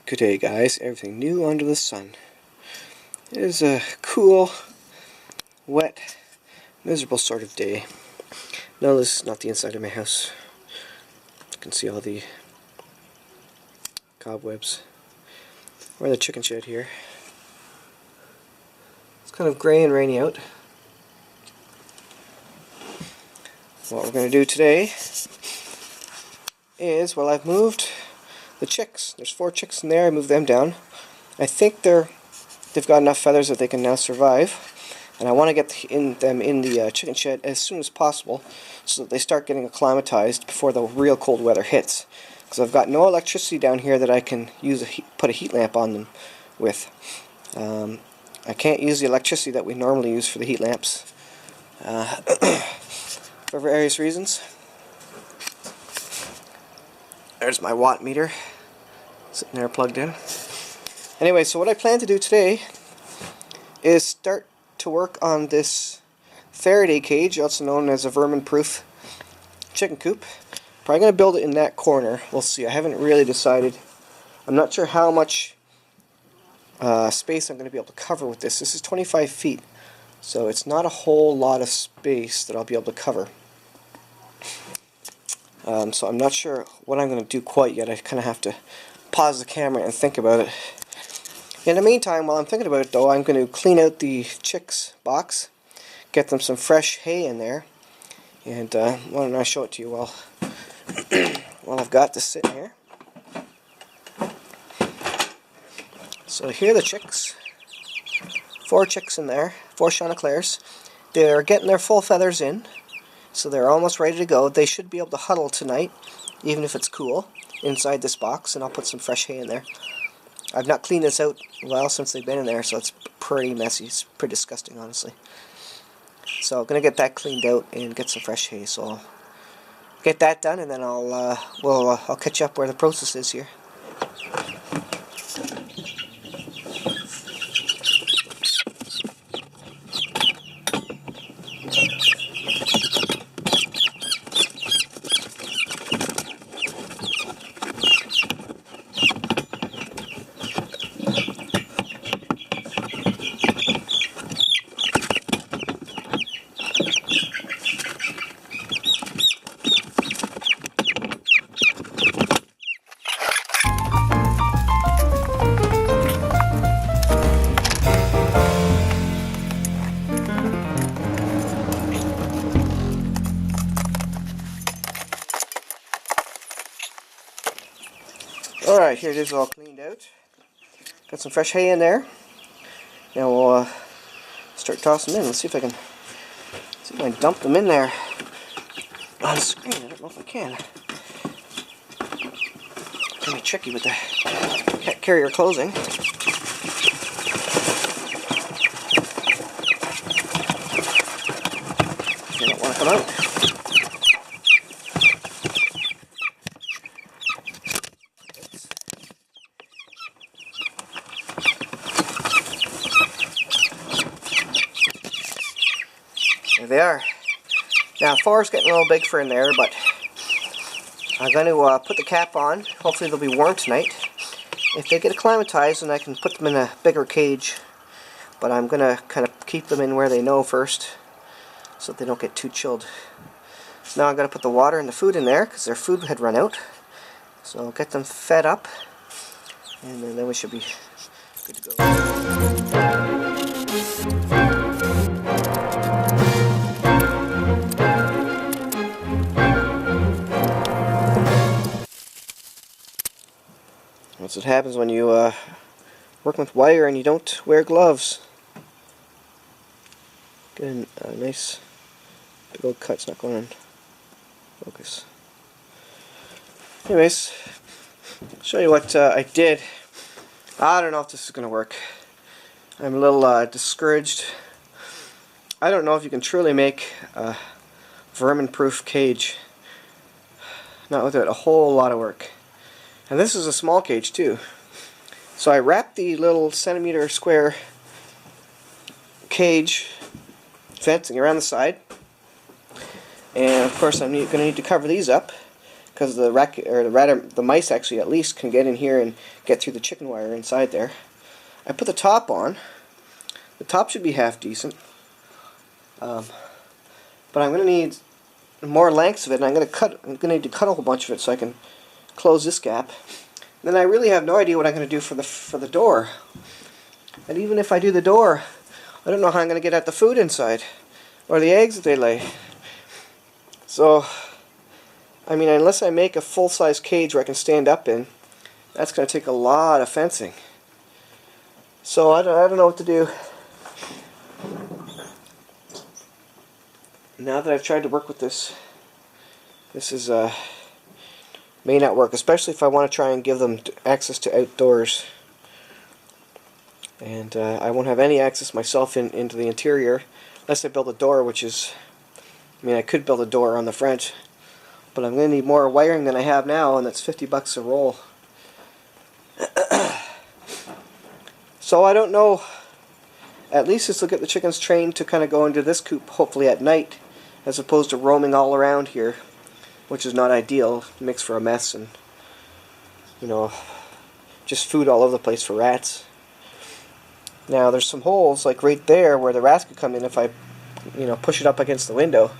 Good day, guys. Everything new under the sun. It is a cool, wet, miserable sort of day. No, this is not the inside of my house. You can see all the cobwebs. We're in the chicken shed here. It's kind of gray and rainy out. What we're going to do today is, well, I've moved the chicks. There's 4 chicks in there. I moved them down. I think they've got enough feathers that they can now survive, and I want to get them in the chicken shed as soon as possible so that they start getting acclimatized before the real cold weather hits. Because I've got no electricity down here that I can use put a heat lamp on them with. I can't use the electricity that we normally use for the heat lamps for various reasons. There's my watt meter sitting there plugged in. Anyway, so what I plan to do today is start to work on this Faraday cage, also known as a vermin-proof chicken coop. Probably going to build it in that corner. We'll see. I haven't really decided. I'm not sure how much space I'm going to be able to cover with this. This is 25 feet, so it's not a whole lot of space that I'll be able to cover. So I'm not sure what I'm going to do quite yet. I kind of have to pause the camera and think about it. In the meantime, while I'm thinking about it though, I'm going to clean out the chicks box, get them some fresh hay in there, and why don't I show it to you while I've got this sitting here. So here are the chicks. 4 chicks in there, 4 Chanticleers. They're getting their full feathers in, so they're almost ready to go. They should be able to huddle tonight, even if it's cool, inside this box, and I'll put some fresh hay in there. I've not cleaned this out well since they've been in there, so it's pretty messy. It's pretty disgusting, honestly. So I'm going to get that cleaned out and get some fresh hay. So I'll get that done, and then I'll catch up where the process is here. Alright, here it is all cleaned out. Got some fresh hay in there. Now we'll start tossing them in. Let's see if I can dump them in there on screen. I don't know if I can. It's going to be tricky with the cat carrier closing. They don't want to come out. There they are. Now 4's getting a little big for in there, but I'm going to put the cap on. Hopefully they'll be warm tonight. If they get acclimatized, then I can put them in a bigger cage. But I'm going to kind of keep them in where they know first, so that they don't get too chilled. So now I'm going to put the water and the food in there, because their food had run out. So I'll get them fed up, and then we should be good to go. That's what happens when you work with wire and you don't wear gloves. Get a nice big old cut. It's not going on focus. Anyways, I'll show you what I did. I don't know if this is going to work. I'm a little discouraged. I don't know if you can truly make a vermin-proof cage. Not without a whole lot of work. And this is a small cage too. So I wrapped the little centimeter square cage fencing around the side. And of course I'm going to need to cover these up, because the mice actually at least can get in here and get through the chicken wire inside there. I put the top on. The top should be half decent, but I'm going to need more lengths of it, and I'm going to need to cut a whole bunch of it so I can close this gap. And then I really have no idea what I'm going to do for the door. And even if I do the door, I don't know how I'm going to get at the food inside or the eggs that they lay. So, I mean, unless I make a full-size cage where I can stand up in, that's going to take a lot of fencing. So I don't know what to do. Now that I've tried to work with this, this is may not work, especially if I want to try and give them access to outdoors. And I won't have any access myself into the interior unless I build a door, which is, I mean, I could build a door on the front, but I'm going to need more wiring than I have now, and that's $50 a roll. So I don't know. At least let's look at the chickens trained to kind of go into this coop hopefully at night, as opposed to roaming all around here, which is not ideal. It makes for a mess and, you know, just food all over the place for rats. Now there's some holes like right there where the rats could come in if I, you know, push it up against the window.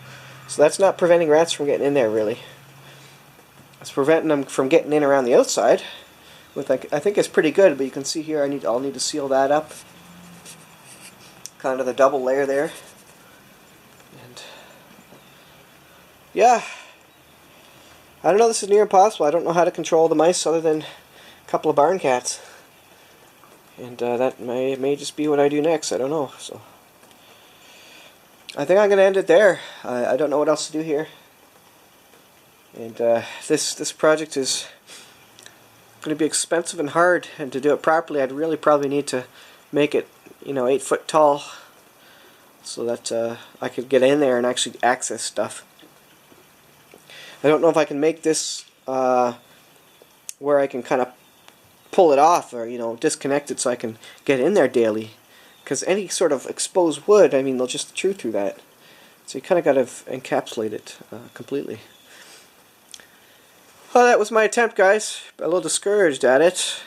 So that's not preventing rats from getting in there really. It's preventing them from getting in around the outside. With like, I think it's pretty good, but you can see here I'll need to seal that up. Kind of the double layer there. And yeah, I don't know, this is near impossible. I don't know how to control the mice other than a couple of barn cats. And that may just be what I do next. I don't know. So I think I'm going to end it there. I don't know what else to do here. And this project is going to be expensive and hard. And to do it properly, I'd really probably need to make it, you know, 8 foot tall, so that I could get in there and actually access stuff. I don't know if I can make this where I can kind of pull it off or, you know, disconnect it so I can get in there daily. Because any sort of exposed wood, I mean, they'll just chew through that. So you kind of got to encapsulate it completely. Well, that was my attempt, guys. A little discouraged at it.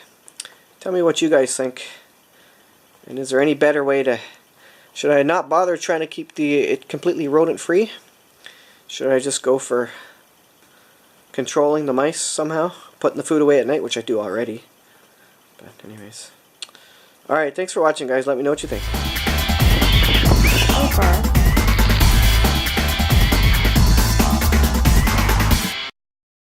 Tell me what you guys think. And is there any better way to... Should I not bother trying to keep it completely rodent-free? Should I just go for controlling the mice somehow? Putting the food away at night, which I do already. But anyways. Alright, thanks for watching, guys. Let me know what you think.